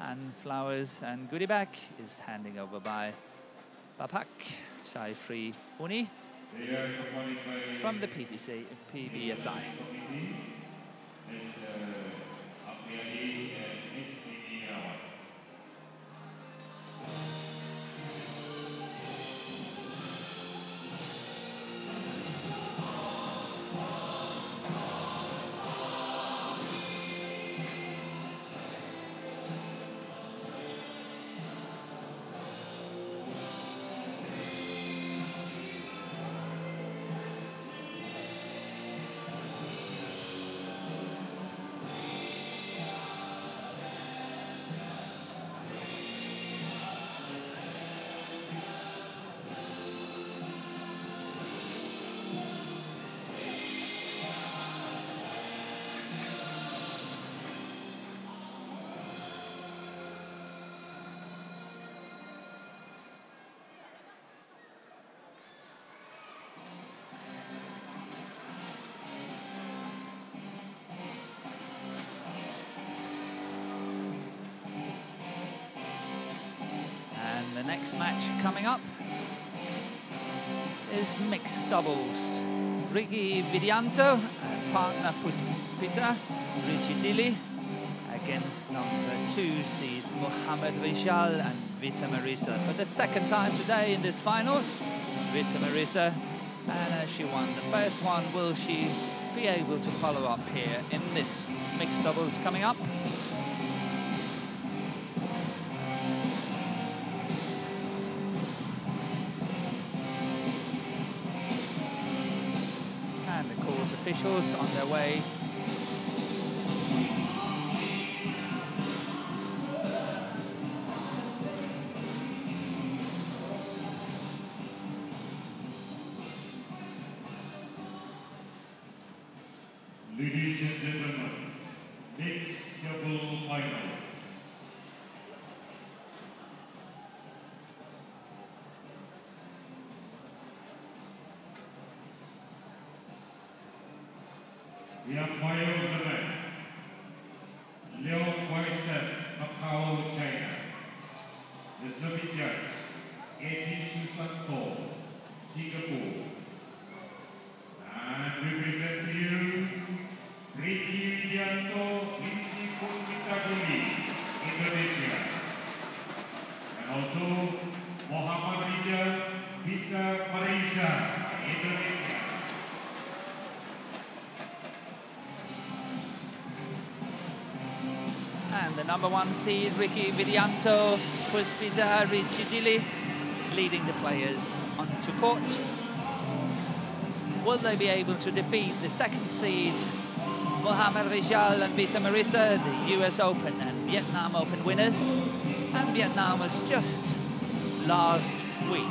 And flowers and goodie bag is handing over by Bapak Syafri Uni from the PBSI. The next match coming up is mixed doubles. Riky WIDIANTO and partner Puspita Richi DILI against number 2 seed Muhammad RIJAL and Vita MARISSA. For the second time today in this finals, Vita MARISSA, and she won the first one, will she be able to follow up here in this mixed doubles coming up? Officials on their way. Ladies and gentlemen, mixed double finals. The umpire of the match, Macau, China. The service judge, Eddie Susanto, Singapore. And we present to you, Riky WIDIANTO, Puspita Richi, Indonesia. And also, Muhammad RIJAL, Vita MARISSA, Indonesia. And the number 1 seed, Riky WIDIANTO, Puspita Richi DILI, leading the players onto court. Will they be able to defeat the 2nd seed, Muhammad RIJAL and Vita MARISSA, the US Open and Vietnam Open winners? And Vietnam was just last week.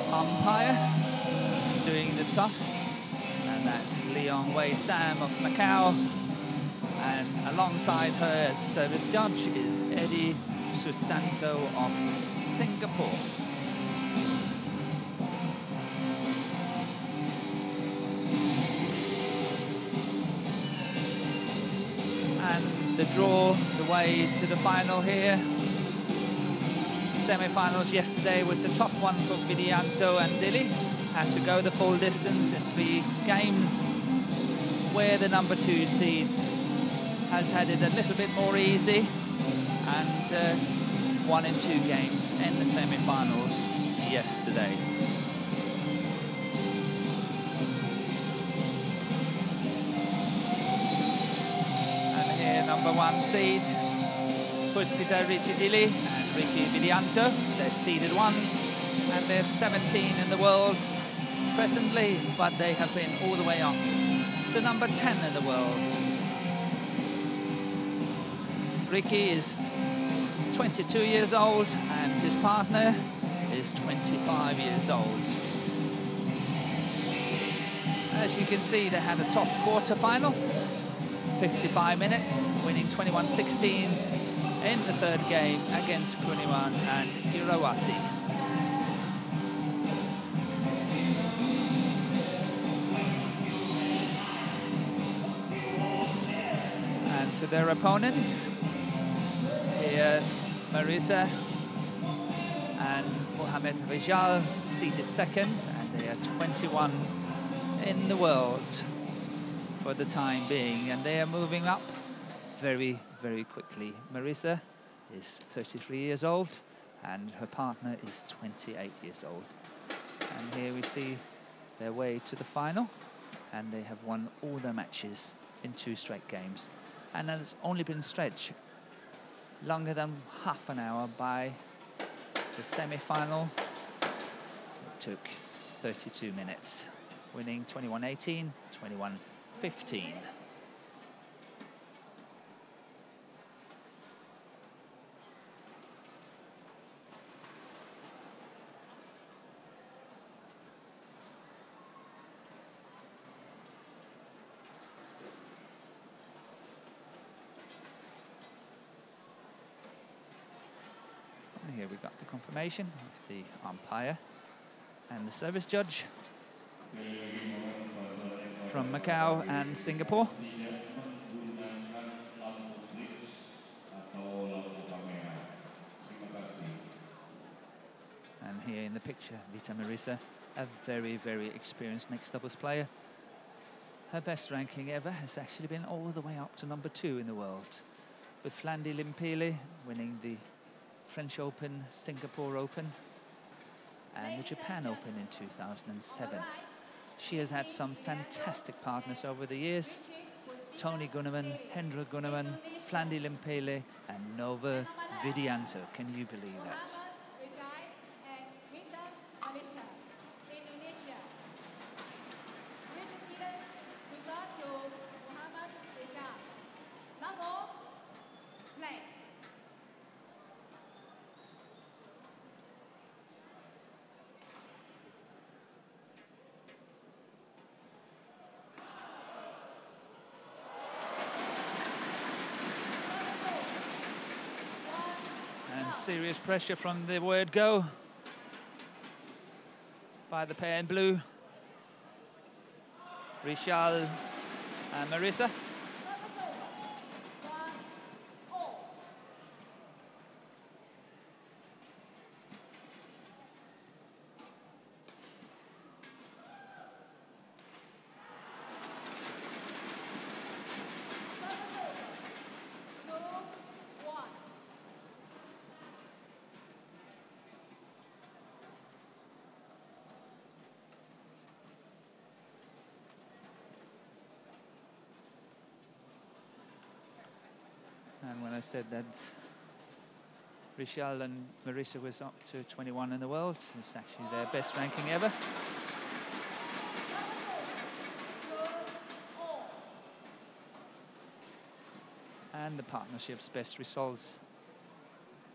Umpire is doing the toss, and that's Leon Wei Sam of Macau, and alongside her as service judge is Eddie Susanto of Singapore. And the draw, the way to the final here. Semi-finals yesterday was a tough one for WIDIANTO and DILI. Had to go the full distance in 3 games, where the number 2 seeds has had it a little bit more easy and won in 2 games in the semi-finals yesterday. And here number 1 seed, Puspita Richi DILI and Riky WIDIANTO. They're seeded 1 and they're 17 in the world presently, but they have been all the way up to number 10 in the world. Riky is 22 years old and his partner is 25 years old. As you can see, they had a tough quarter-final, 55 minutes, winning 21-16 in the third game against Kuniwan and Irawati. And to their opponents, here Marissa and Muhammad RIJAL seated second, and they are 21 in the world for the time being, and they are moving up very, very quickly. Marissa is 33 years old, and her partner is 28 years old. And here we see their way to the final, and they have won all their matches in 2 straight games. And it's only been stretched longer than half an hour by the semi-final. It took 32 minutes, winning 21-18, 21-15. Here we got the confirmation of the umpire and the service judge from Macau and Singapore. And here in the picture, Vita MARISSA, a very, very experienced mixed doubles player. Her best ranking ever has actually been all the way up to number 2 in the world, with Flandi Limpili winning the French Open, Singapore Open, and the Japan Open in 2007. She has had some fantastic partners over the years: Tony Gunneman, Hendra Gunneman, Flandi Limpili, and Nova Widianto. Can you believe that? Serious pressure from the word go by the pair in blue, RIJAL and Marissa. And when I said that RIJAL and Marissa was up to 21 in the world, it's actually their best ranking ever. And the partnership's best results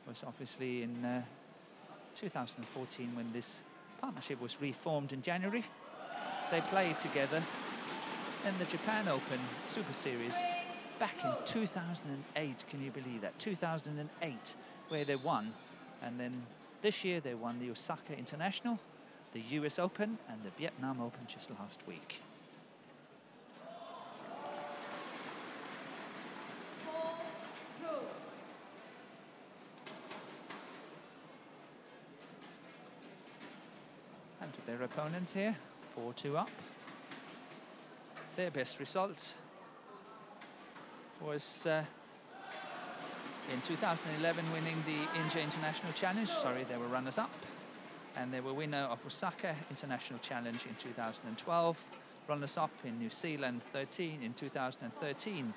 was obviously in 2014, when this partnership was reformed in January. They played together in the Japan Open Super Series back in 2008, can you believe that? 2008, where they won. And then this year they won the Osaka International, the US Open, and the Vietnam Open just last week. And to their opponents here, 4-2 up. Their best results was in 2011 winning the India International Challenge. Sorry, they were runners-up. And they were winner of Osaka International Challenge in 2012. Runners-up in New Zealand 13 in 2013.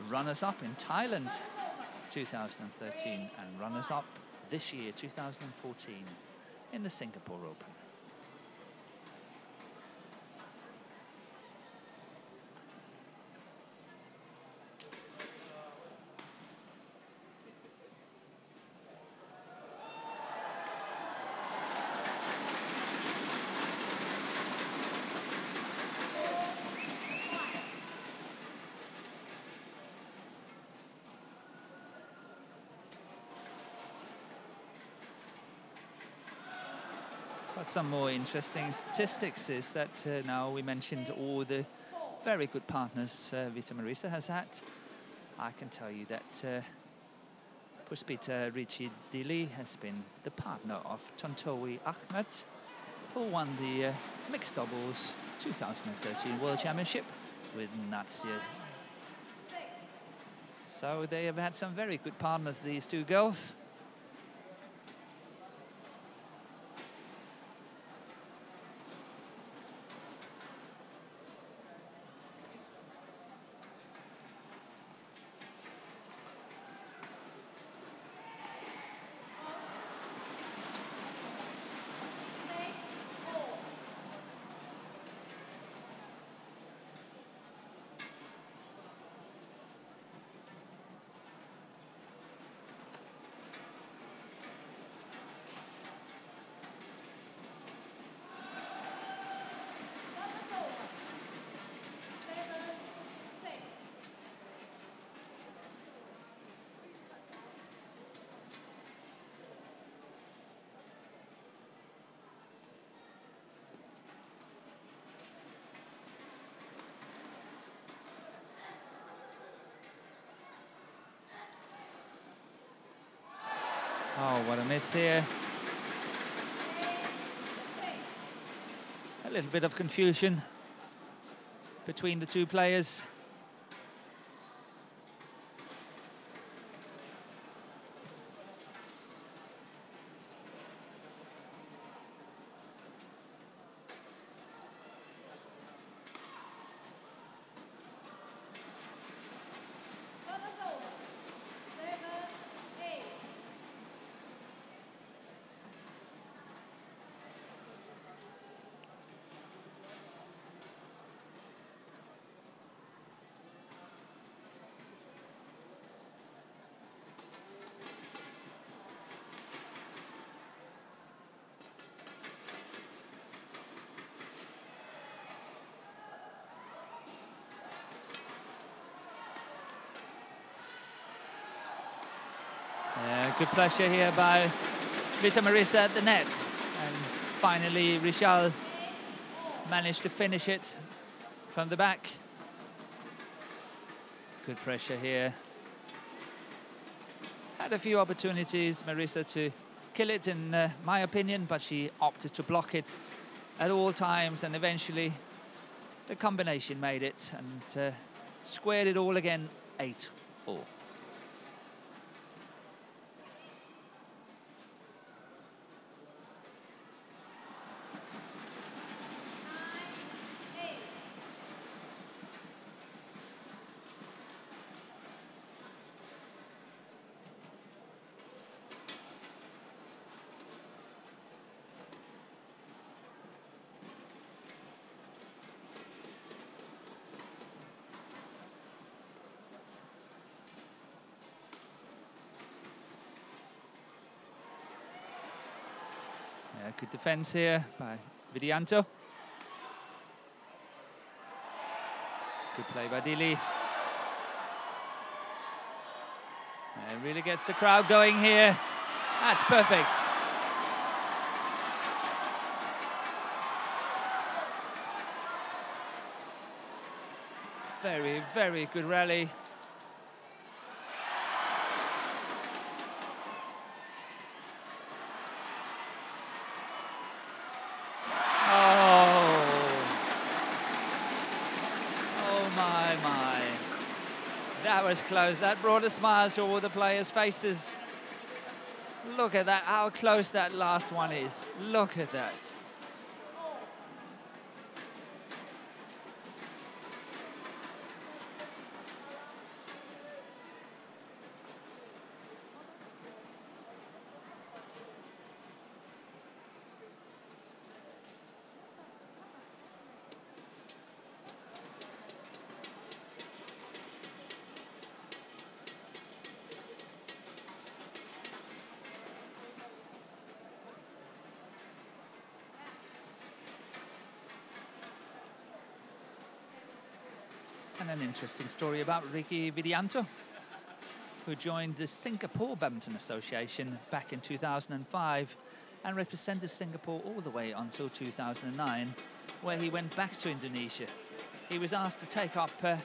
Runners-up in Thailand 2013. And runners-up this year, 2014, in the Singapore Open. But some more interesting statistics is that now we mentioned all the very good partners Vita Marissa has had. I can tell you that Puspita Richi DILI has been the partner of Tontowi Ahmed, who won the mixed doubles 2013 World Championship with Natsir. So they have had some very good partners, these two girls. Oh, what a miss here. A little bit of confusion between the two players. Good pressure here by Vita Marissa at the net. And finally, Rijal managed to finish it from the back. Good pressure here. Had a few opportunities, Marissa, to kill it, in my opinion, but she opted to block it at all times, and eventually the combination made it and squared it all again, 8-all. Good defense here by Widianto. Good play by Dili. And really gets the crowd going here. That's perfect. Very, very good rally. That was close. That brought a smile to all the players' faces. Look at that, how close that last one is. Look at that. And an interesting story about Riky WIDIANTO, who joined the Singapore Badminton Association back in 2005 and represented Singapore all the way until 2009, where he went back to Indonesia. He was asked to take up a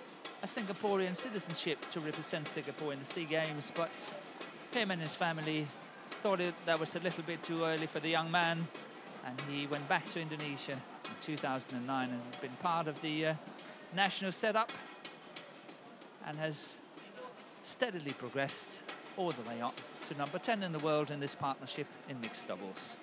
Singaporean citizenship to represent Singapore in the SEA Games, but him and his family thought that was a little bit too early for the young man, and he went back to Indonesia in 2009 and been part of the national setup and has steadily progressed all the way up to number 10 in the world in this partnership in mixed doubles.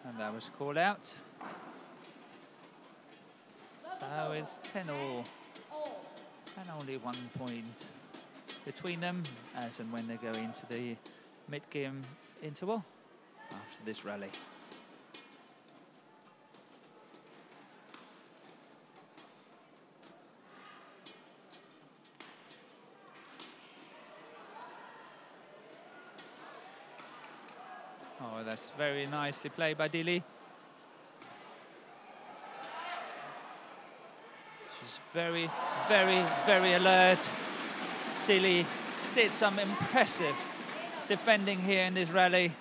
And that was called out. So it's 10-all. And only 1 point between them as and when they go into the mid-game interval after this rally. Oh, that's very nicely played by Dili. She's very, very, very alert. Dili did some impressive defending here in this rally.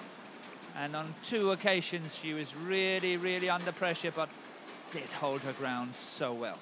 And on 2 occasions, she was really, really under pressure, but did hold her ground so well.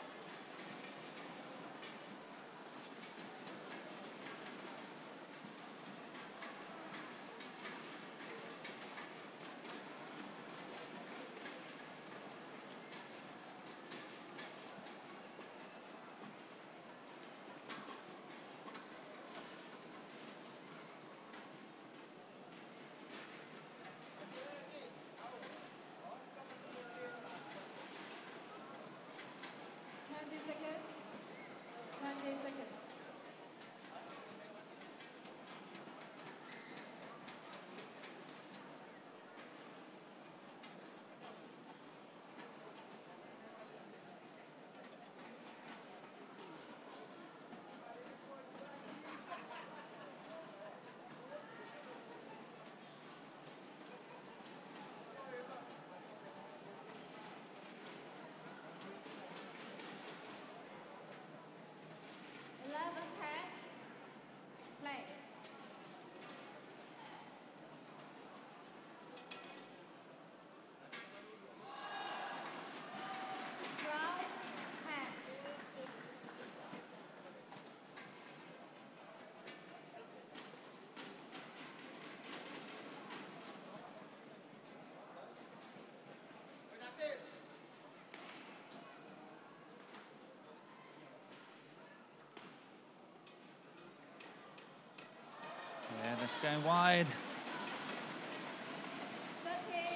Yeah, that's going wide.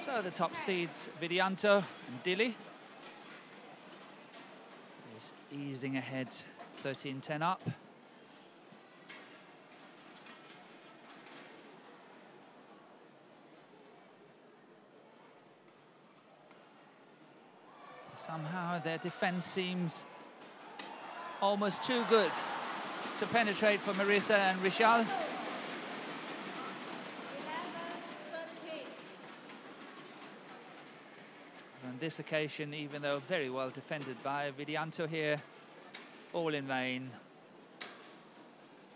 So the top seeds, Widianto and Dili, is easing ahead, 13-10 up. Somehow their defense seems almost too good to penetrate for Marissa and Rijal. On this occasion, even though very well defended by Widianto here, all in vain.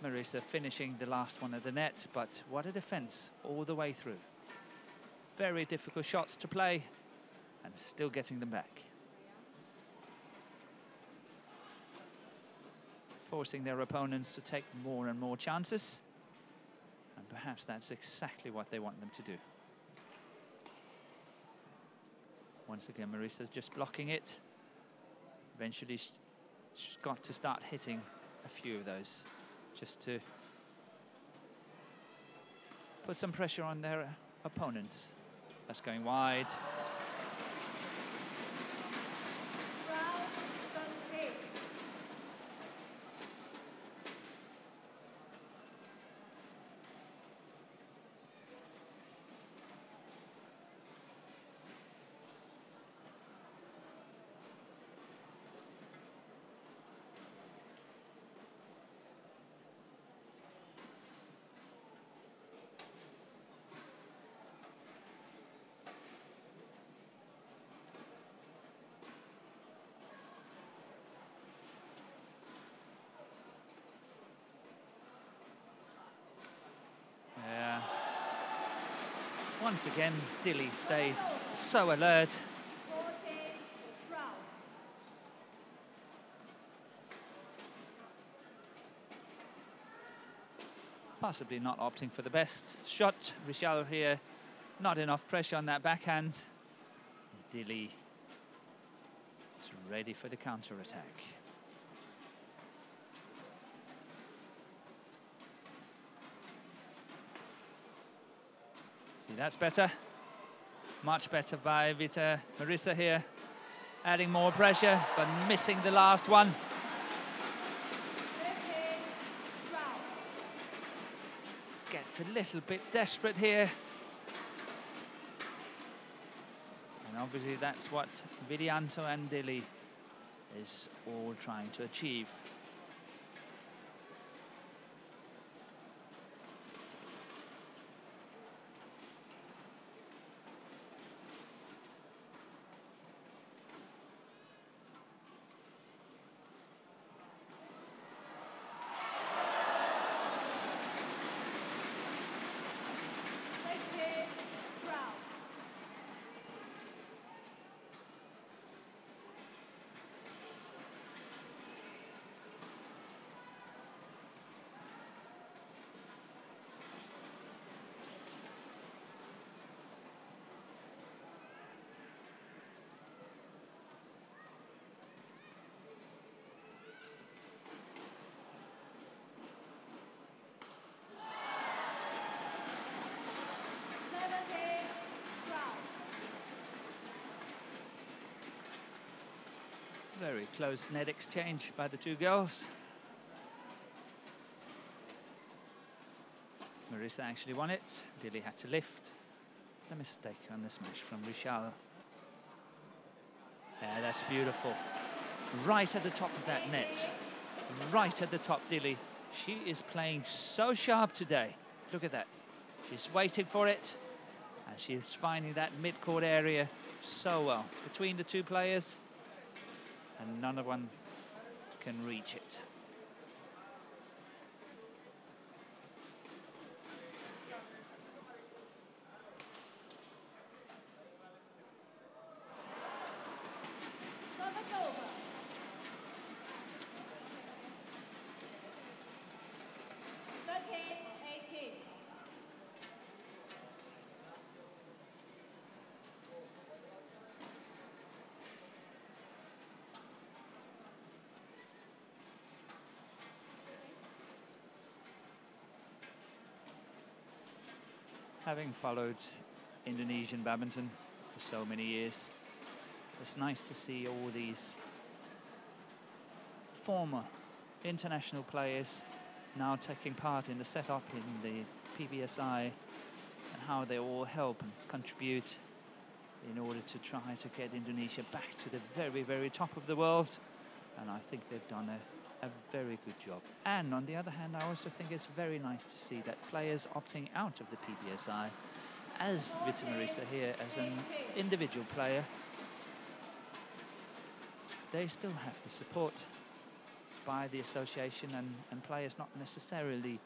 Marissa finishing the last one at the net, but what a defense all the way through. Very difficult shots to play and still getting them back. Forcing their opponents to take more and more chances. And perhaps that's exactly what they want them to do. Once again, Marissa's just blocking it. Eventually, she's got to start hitting a few of those just to put some pressure on their opponents. That's going wide. Once again, Dili stays so alert. Possibly not opting for the best shot. Rijal here, not enough pressure on that backhand. Dili is ready for the counter-attack. See, that's better. Much better by Vita MARISSA here. Adding more pressure, but missing the last one. Gets a little bit desperate here. And obviously that's what Widianto and Dili is all trying to achieve. Very close net exchange by the two girls. MARISSA actually won it. Dili had to lift. The mistake on this match from Rijal. Yeah, that's beautiful. Right at the top of that net. Right at the top, Dili. She is playing so sharp today. Look at that. She's waiting for it. And she's finding that mid-court area so well. Between the two players. And none of one can reach it. Having followed Indonesian badminton for so many years, it's nice to see all these former international players now taking part in the setup in the PBSI and how they all help and contribute in order to try to get Indonesia back to the very, very top of the world. And I think they've done a very good job. And on the other hand, I also think it's very nice to see that players opting out of the PBSI, as Vita MARISSA here, as an individual player, they still have the support by the association and players not necessarily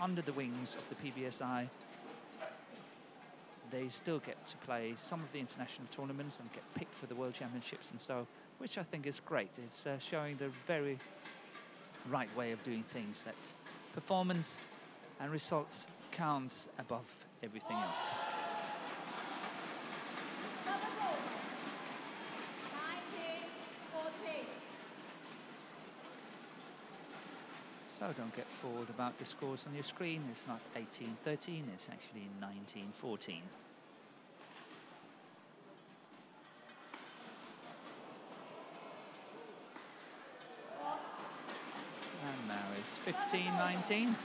under the wings of the PBSI. They still get to play some of the international tournaments and get picked for the World Championships and so, which I think is great. It's showing the very right way of doing things, that performance and results counts above everything else. So So don't get fooled about the scores on your screen. It's not 18-13, it's actually 19-14. And now it's 15-19.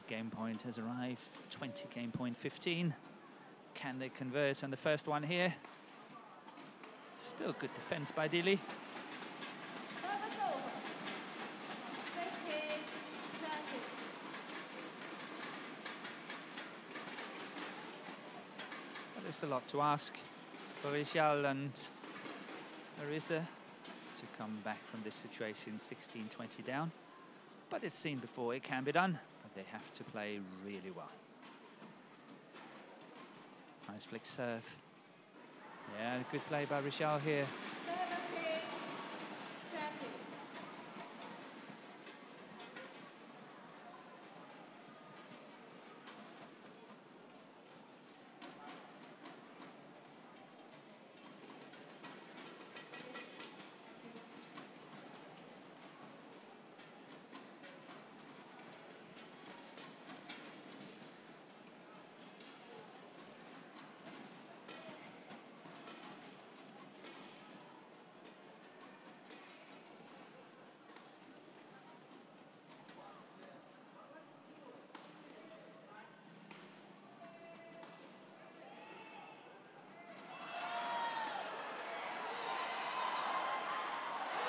Game point has arrived, 20 game point 15. Can they convert on the first one here? Still good defense by Dili. But it's a lot to ask for Rijal and Marissa to come back from this situation 16-20 down. But it's seen before, it can be done. They have to play really well. Nice flick serve. Yeah, good play by Rijal here.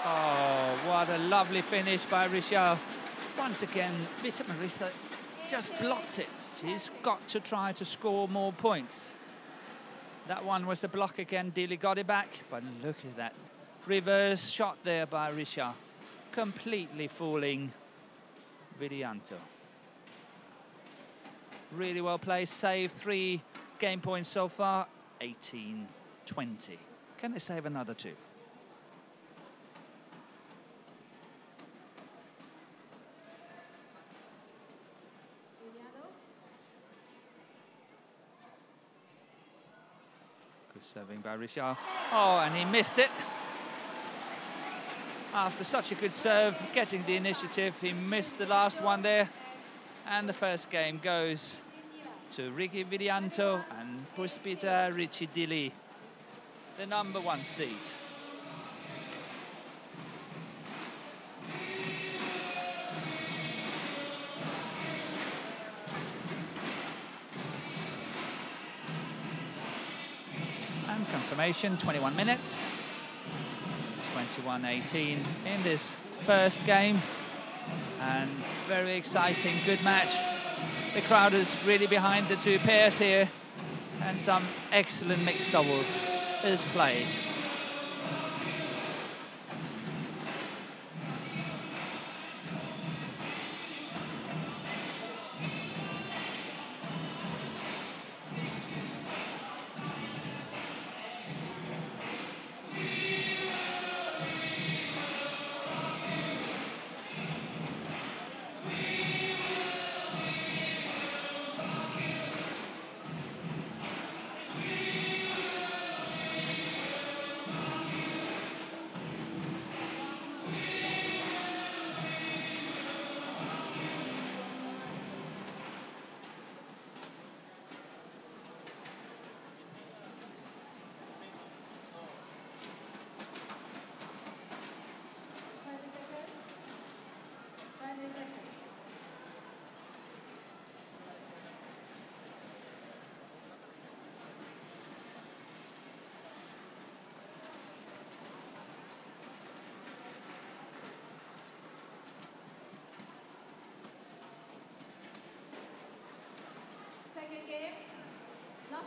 Oh, what a lovely finish by Rijal. Once again, Vita MARISSA just blocked it. She's got to try to score more points. That one was a block again. Dili got it back, but look at that reverse shot there by Rijal, completely fooling Widianto. Really well played. Save 3 game points so far. 18-20. Can they save another 2? Serving by Rijal. Oh, and he missed it. After such a good serve, getting the initiative, he missed the last one there. And the first game goes to Riky WIDIANTO and Puspita Richi DILI, the #1 seed. Confirmation, 21 minutes, 21-18 in this first game, and very exciting, good match. The crowd is really behind the 2 pairs here, and some excellent mixed doubles is played.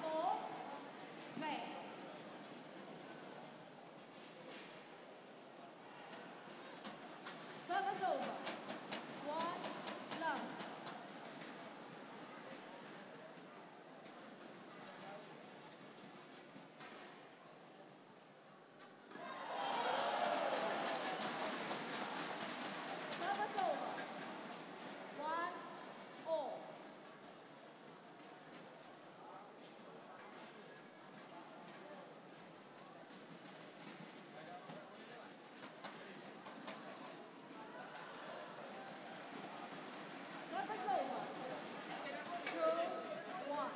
4, play. Service over. 1 love. Service over. 1-all. Service over. 2-1.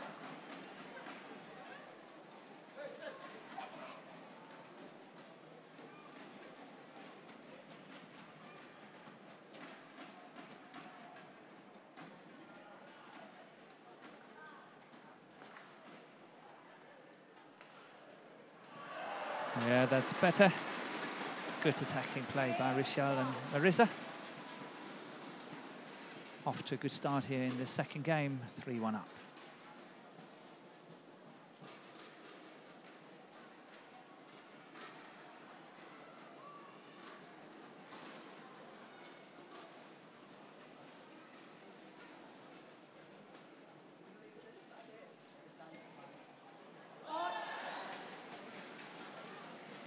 Yeah, that's better. Good attacking play by Rijal and Marissa. Off to a good start here in the second game, 3-1 up.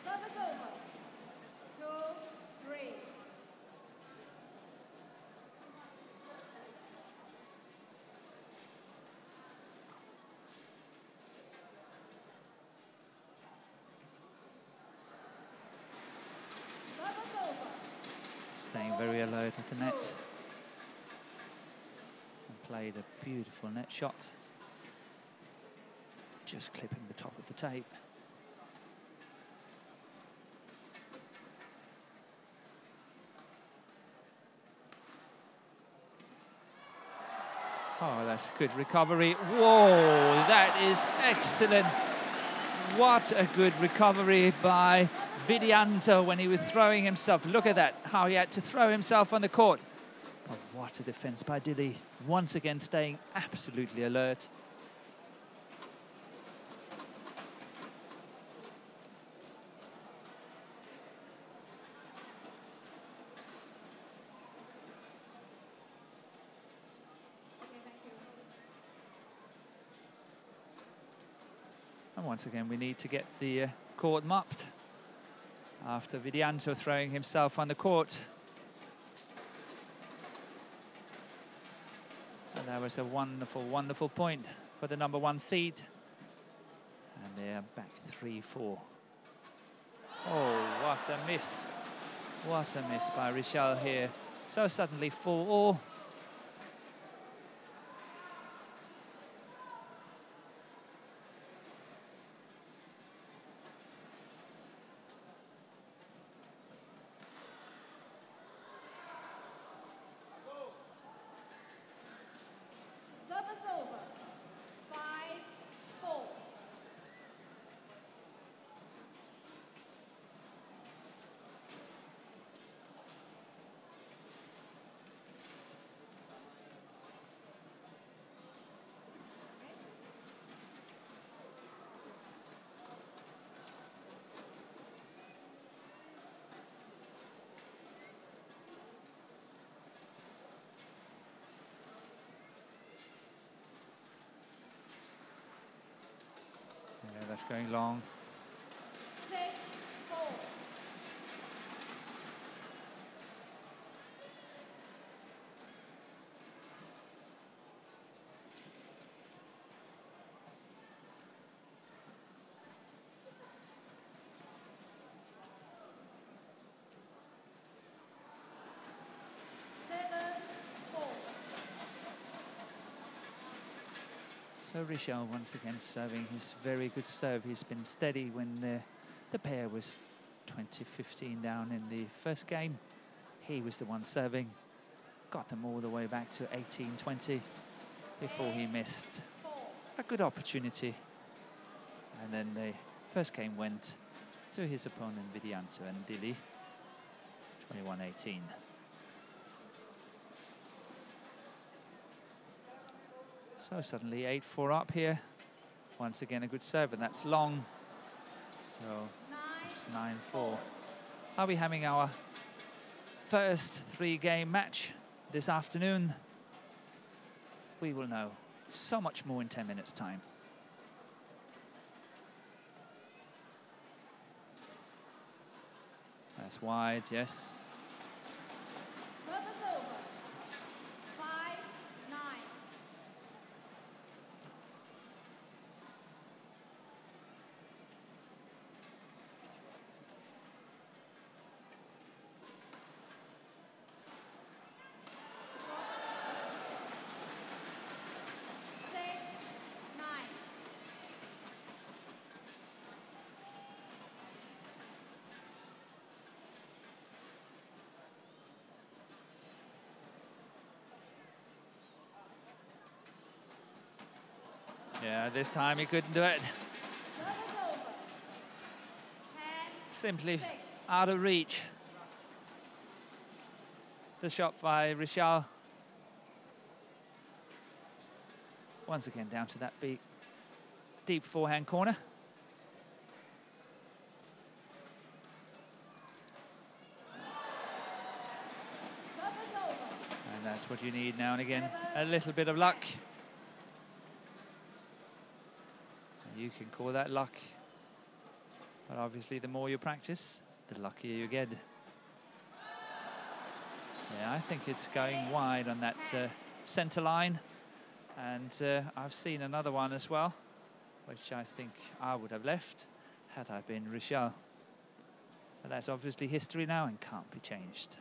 Service over. 2-3. Service over. Staying very alert at the net. And played a beautiful net shot. Just clipping the top of the tape. Oh, that's good recovery. Whoa, that is excellent. What a good recovery by Widianto when he was throwing himself. Look at that, how he had to throw himself on the court. But what a defense by Dili. Once again, staying absolutely alert. And once again, we need to get the court mopped after Widianto throwing himself on the court. And that was a wonderful, wonderful point for the #1 seed. And they're back 3-4. Oh, what a miss. What a miss by Rijal here. So suddenly 4-all. Service over. 5-4. Yeah, that's going long. 6-4. So Rijal once again serving his very good serve. He's been steady when the pair was 20-15 down in the first game. He was the one serving. Got them all the way back to 18-20 before he missed a good opportunity. And then the first game went to his opponent Widianto and Dili, 21-18. So suddenly 8-4 up here. Once again, a good serve, and that's long. So it's 9-4. Are we having our first 3-game match this afternoon? We will know so much more in 10 minutes' time. That's wide, yes. Service over. 5-9. Yeah, this time he couldn't do it. Service over. 10, Simply 6. out of reach. The shot by RIJAL. Once again down to that deep forehand corner. Service over. And that's what you need now and again. A little bit of luck. You can call that luck. But obviously the more you practice, the luckier you get. Yeah, I think it's going wide on that centre line. And I've seen another one as well, which I think I would have left had I been RIJAL. But that's obviously history now and can't be changed.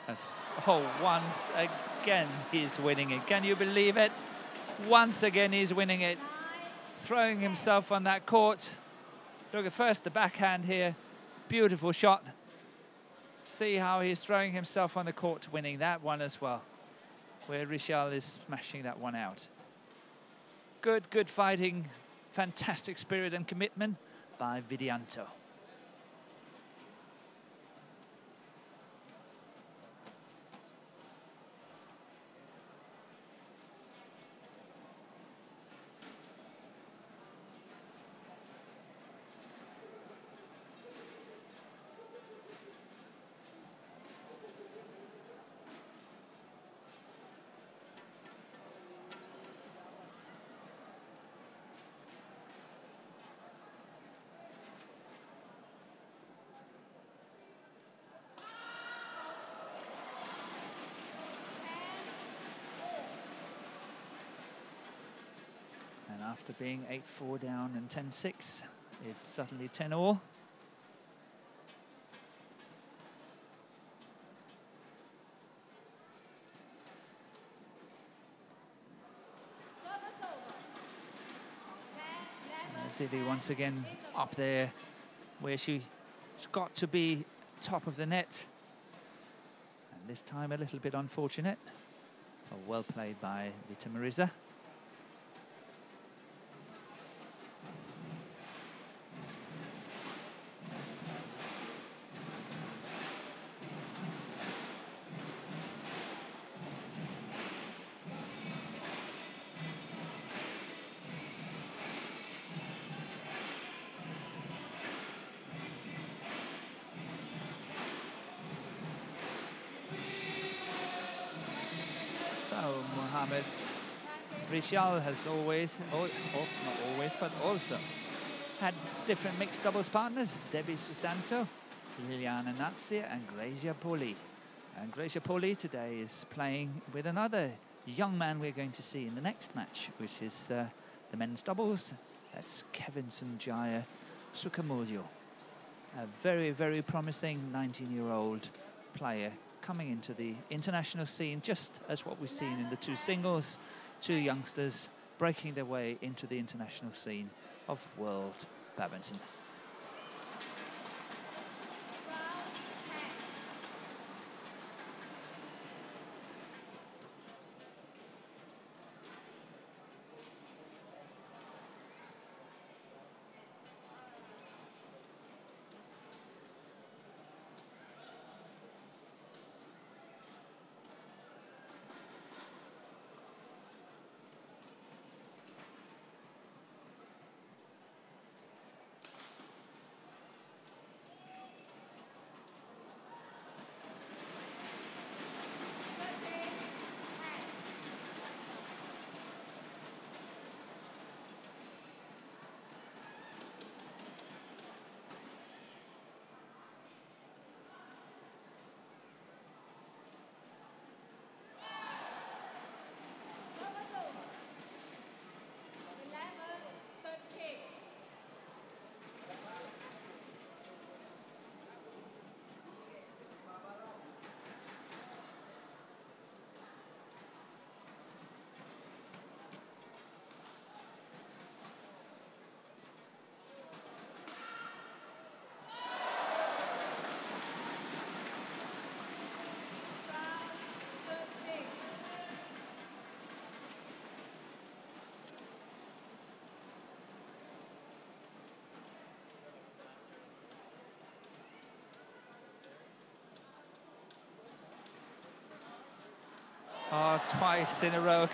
That's, oh, once again he's winning it. Can you believe it? Once again he's winning it. Throwing himself on that court. Look at first the backhand here. Beautiful shot. See how he's throwing himself on the court, winning that one as well. Where RIJAL is smashing that one out. Good fighting. Fantastic spirit and commitment by Widianto. And after being 8-4 down and 10-6, it's suddenly 10-all. Dili once again up there where she's got to be top of the net. And this time a little bit unfortunate. But well played by Vita MARISSA. So Muhammad RIJAL has always, not always, but also had different mixed doubles partners. Debbie Susanto, Liliana Nazia and Gracia Poli. And Gracia Poli today is playing with another young man we're going to see in the next match, which is the men's doubles. That's Kevin Sanjaya Sukamuljo. A very promising 19-year-old player coming into the international scene, just as what we've seen in the two singles. Two youngsters breaking their way into the international scene of world badminton. Oh, twice in a row.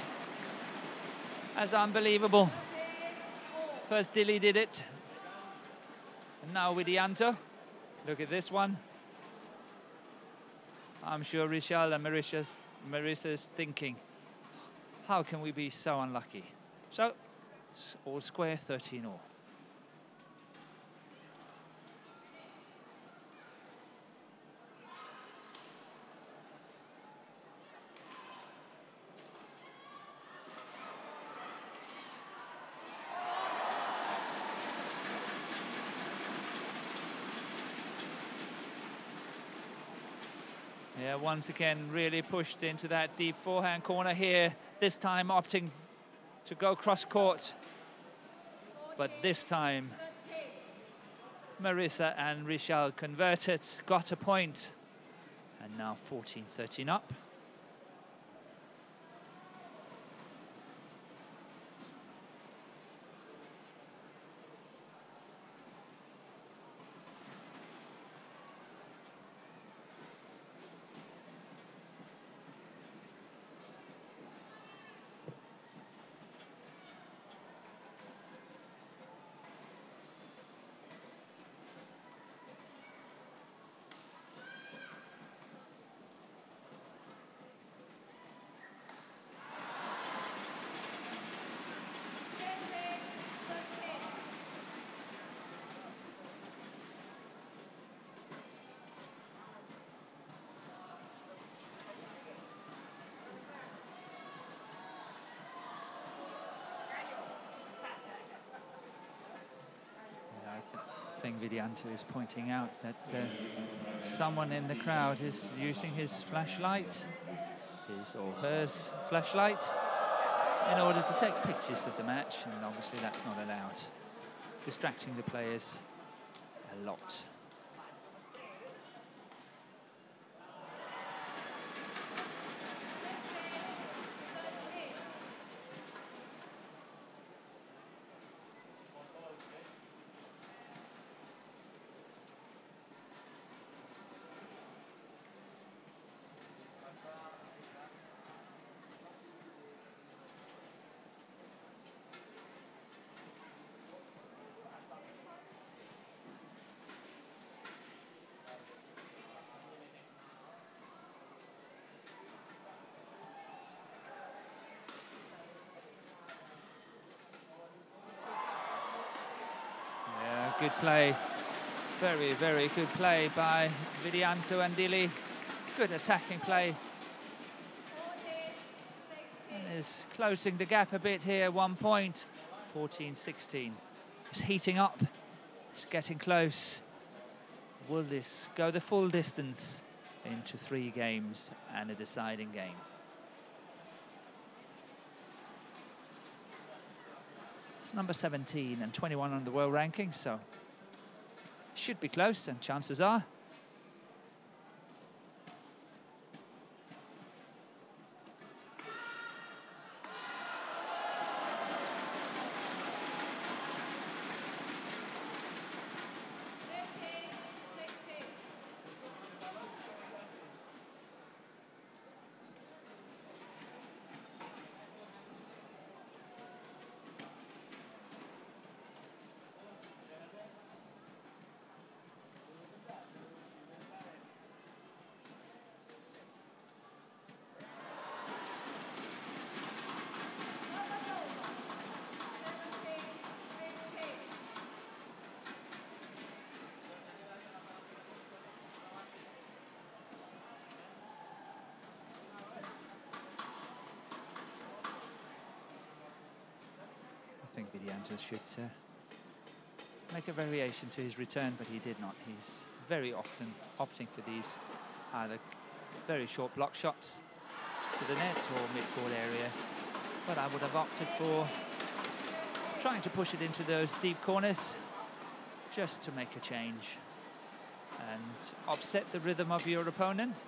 That's unbelievable. First Dili did it. And now Widianto. Look at this one. I'm sure Rijal and Marissa's thinking, how can we be so unlucky? So, it's all square, 13 all. Yeah, once again, really pushed into that deep forehand corner here. This time opting to go cross court. But this time, Marissa and Rijal converted, got a point. And now 14-13 up. I think Widianto is pointing out that someone in the crowd is using his flashlight, his or hers flashlight, in order to take pictures of the match, and obviously that's not allowed. Distracting the players a lot. Good play, very, very good play by Widianto and Dili. Good attacking play. And is closing the gap a bit here, 1 point, 14-16. It's heating up, it's getting close. Will this go the full distance into 3 games and a deciding game? It's number 17 and 21 on the world ranking, so should be close, and chances are. I think Widianto should make a variation to his return, but he did not. He's very often opting for these either very short block shots to the net or mid-court area. But I would have opted for trying to push it into those deep corners just to make a change and upset the rhythm of your opponent.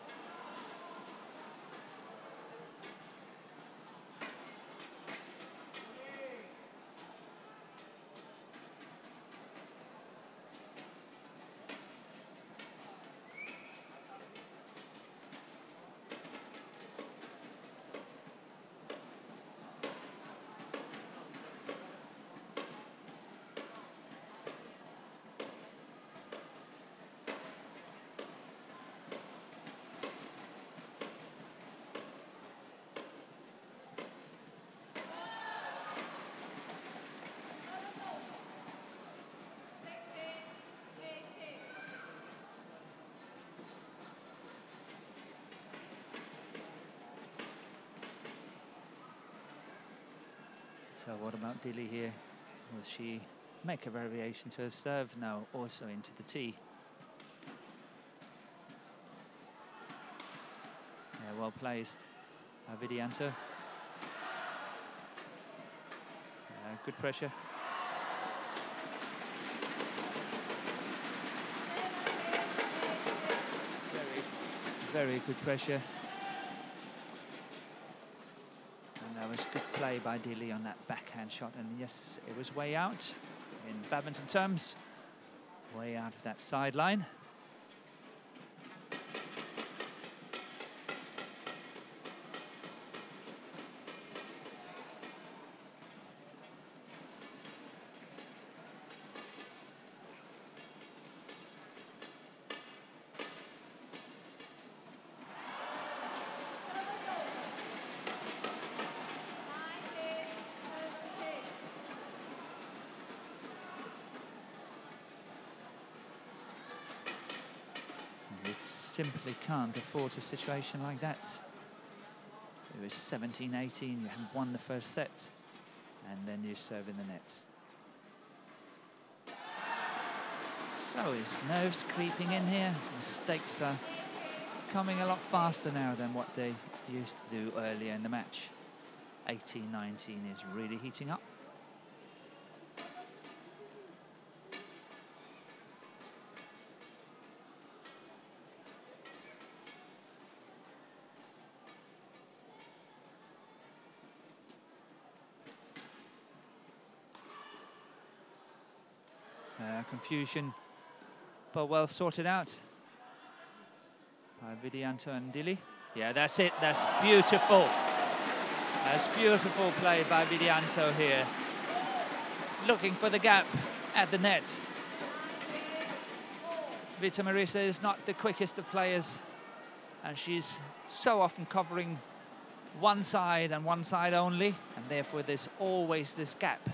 So what about Dili here? Will she make a variation to her serve? No, also into the tee. Yeah, well placed. Widianto. Good pressure. Very good pressure. And that was good play by Dili on that backhand shot. And yes, it was way out in badminton terms. Way out of that sideline. Simply can't afford a situation like that. It was 17-18, you haven't won the first set, and then you serve in the nets. So his nerves creeping in here. Mistakes are coming a lot faster now than what they used to do earlier in the match. 18-19 is really heating up. Confusion, but well sorted out by Widianto and Dili. Yeah, that's it. That's beautiful. That's beautiful play by Widianto here. Looking for the gap at the net. Vita Marissa is not the quickest of players, and she's so often covering one side and one side only, and therefore there's always this gap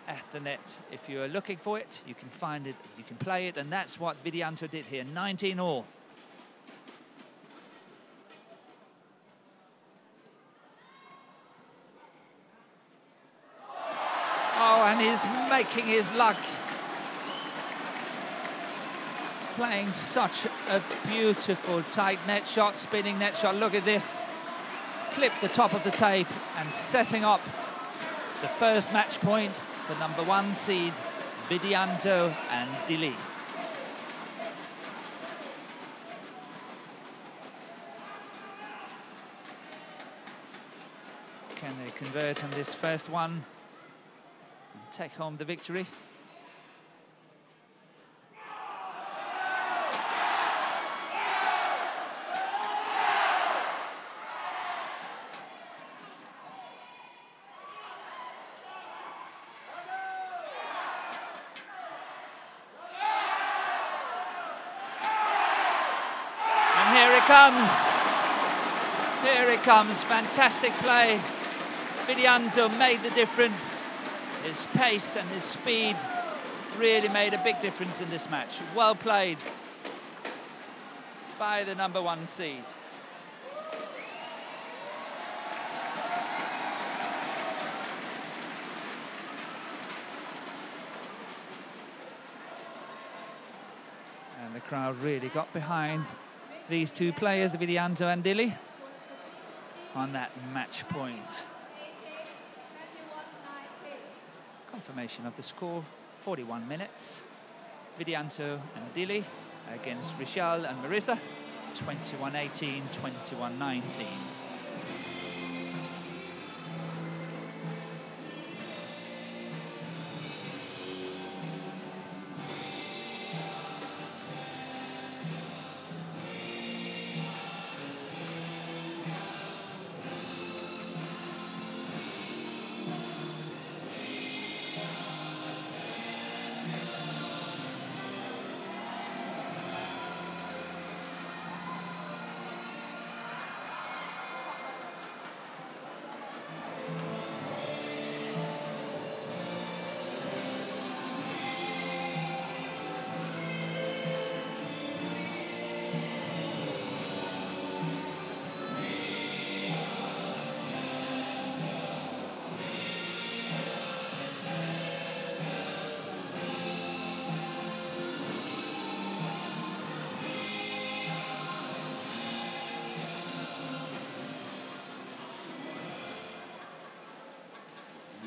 at the net. If you're looking for it, you can find it, you can play it, and that's what Widianto did here. 19-all. Oh, and he's making his luck. Playing such a beautiful tight net shot, spinning net shot. Look at this. Clip the top of the tape and setting up the first match point for number 1 seed Widianto and Dili. Can they convert on this first one and take home the victory? Here it comes, fantastic play. Widianto made the difference. His pace and his speed really made a big difference in this match. Well played by the number 1 seed. And the crowd really got behind these two players, Widianto and Dili, on that match point. Confirmation of the score, 41 minutes. Widianto and Dili against RIJAL and Marissa, 21-18, 21-19.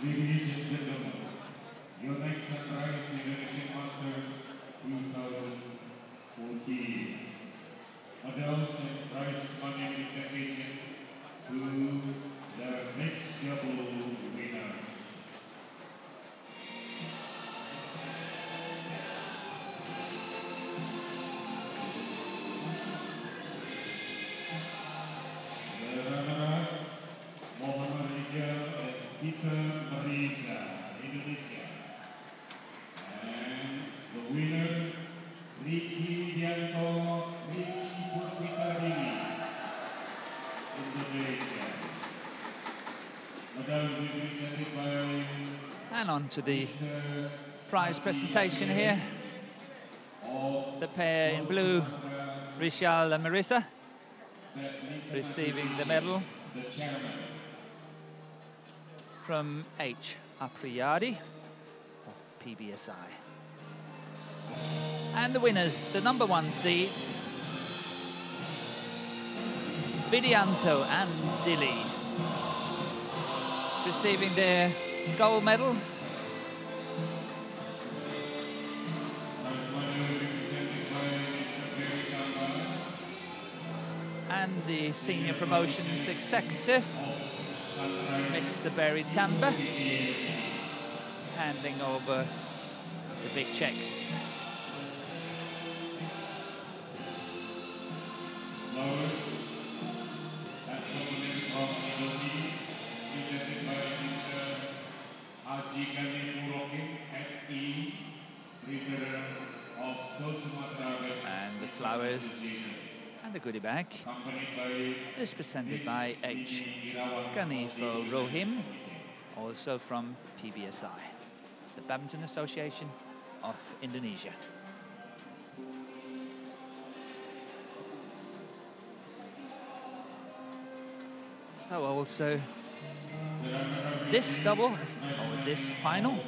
Ladies and gentlemen, YONEX-SUNRISE Indonesian Masters 2014. Medals and prize money presentation to the mixed double winners. The runner-up, Muhammad RIJAL and Vita MARISSA, Indonesia. And the winner, Riky WIDIANTO, Puspita Richi DILI, Indonesia. Medal will be presented by... And on to the prize presentation here. The pair in blue, Rijal and Marissa, receiving the medal from H. Apriyadi of PBSI. And the winners, the number 1 seeds, Widianto and Dili, receiving their gold medals. And the senior promotions executive, Mr. Barry Tamba, is handing over the big checks. And the flowers and the goodie bag is presented by H. Ganifo Rohim, also from PBSI, the Badminton Association of Indonesia. So also this double, or this final,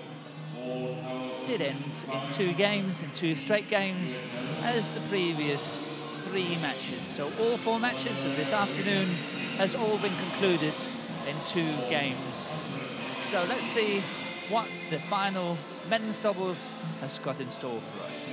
did end in 2 games, in 2 straight games, as the previous 3 matches. So all 4 matches of this afternoon has all been concluded in 2 games. So let's see what the final men's doubles has got in store for us.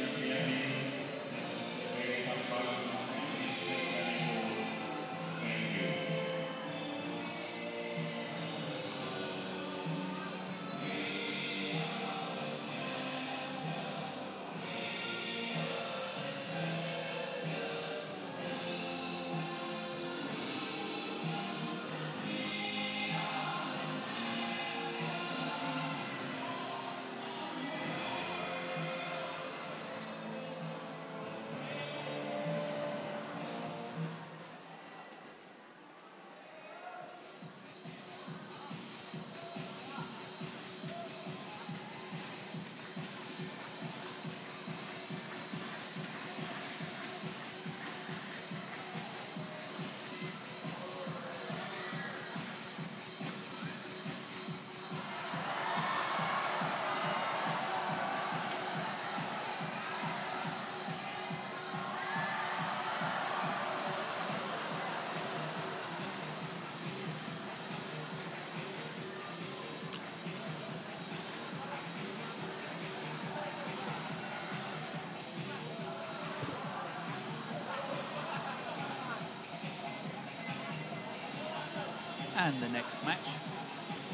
And the next match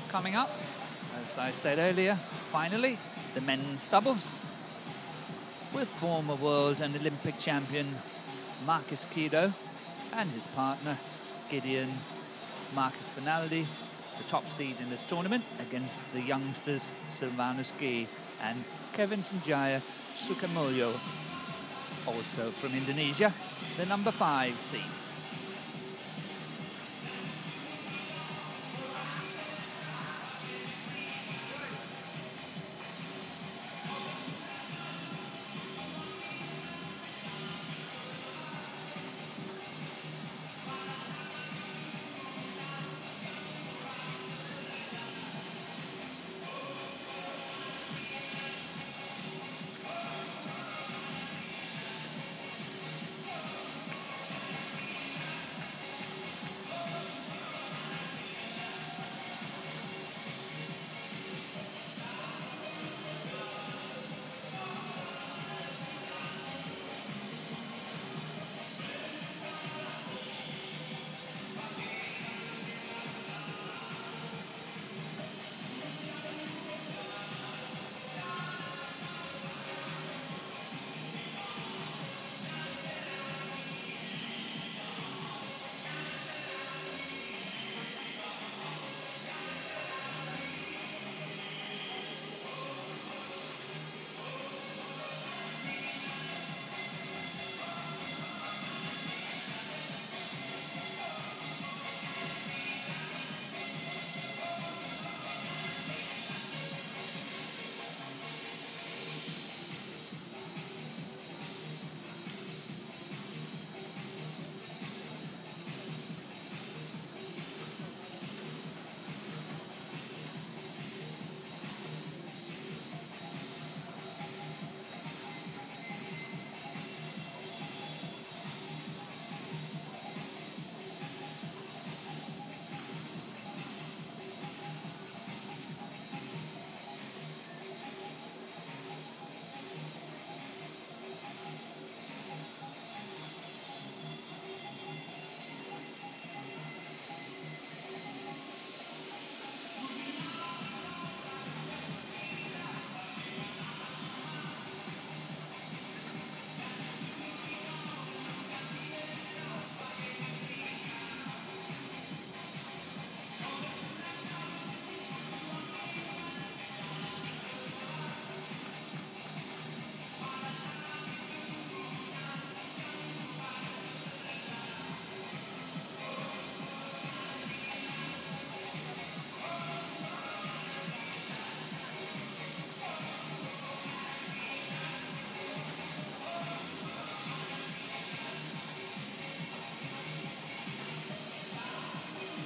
coming up, as I said earlier, finally, the men's doubles with former world and Olympic champion Marcus Kido and his partner Gideon Marcus Finaldi, the top seed in this tournament, against the youngsters Silvanus Gee and Kevin Sanjaya Sukamulyo, also from Indonesia, the number 5 seeds.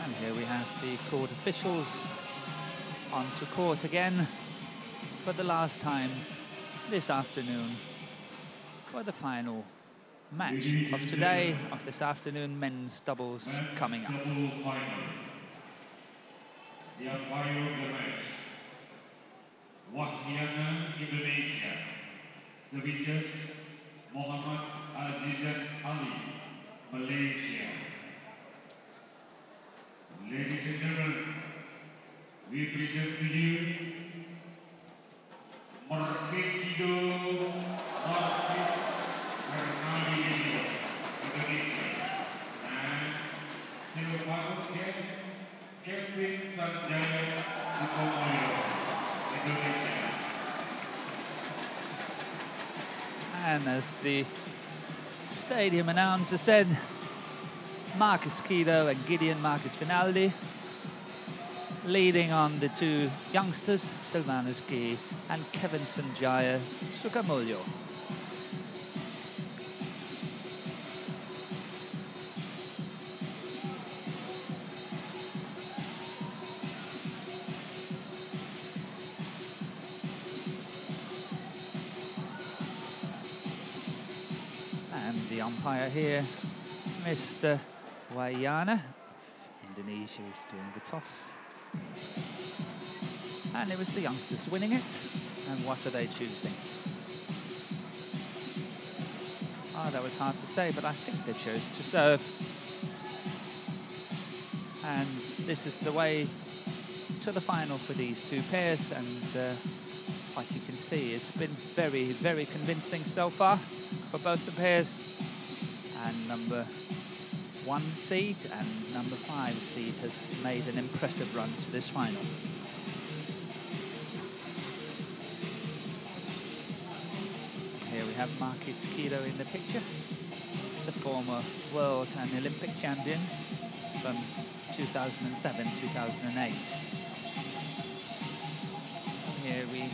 And here we have the court officials onto court again for the last time this afternoon for the final match of today, of this afternoon, men's doubles coming up. The umpire of the match, Wahyana, Indonesia. Service judge, Muhammad RIJAL, Malaysia. Ladies and gentlemen, we present to you Marquesido Marquis Hernani, Indonesia, and Silvanos Kevin Sanjaya Sukomoyo, Indonesia. And as the stadium announcer said, Marcus Kido and Gideon Marcus Finaldi leading on the two youngsters, Silvanus Ki and Kevin Sanjaya Sukamulyo. And the umpire here, Mr. Wayana. Indonesia is doing the toss. And it was the youngsters winning it. And what are they choosing? Oh, that was hard to say, but I think they chose to serve. And this is the way to the final for these two pairs. And like you can see, it's been very, very convincing so far for both the pairs. And number 1 seed and number 5 seed has made an impressive run to this final. Here we have Marcus Kido in the picture, the former world and Olympic champion from 2007-2008. Here we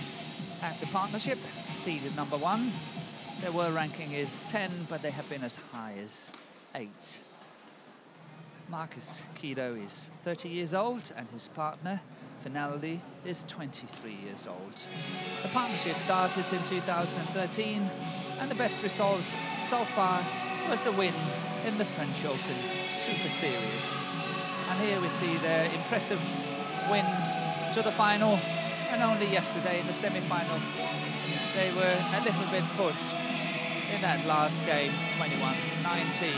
have the partnership, seeded number 1. Their world ranking is 10, but they have been as high as 8. Marcus Kido is 30 years old and his partner, Finaldi, is 23 years old. The partnership started in 2013 and the best result so far was a win in the French Open Super Series. And here we see their impressive win to the final, and only yesterday in the semi-final they were a little bit pushed in that last game, 21-19,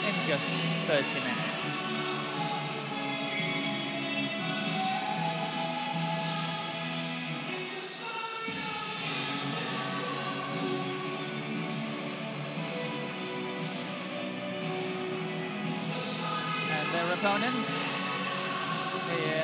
in just 30 minutes. And their opponents, here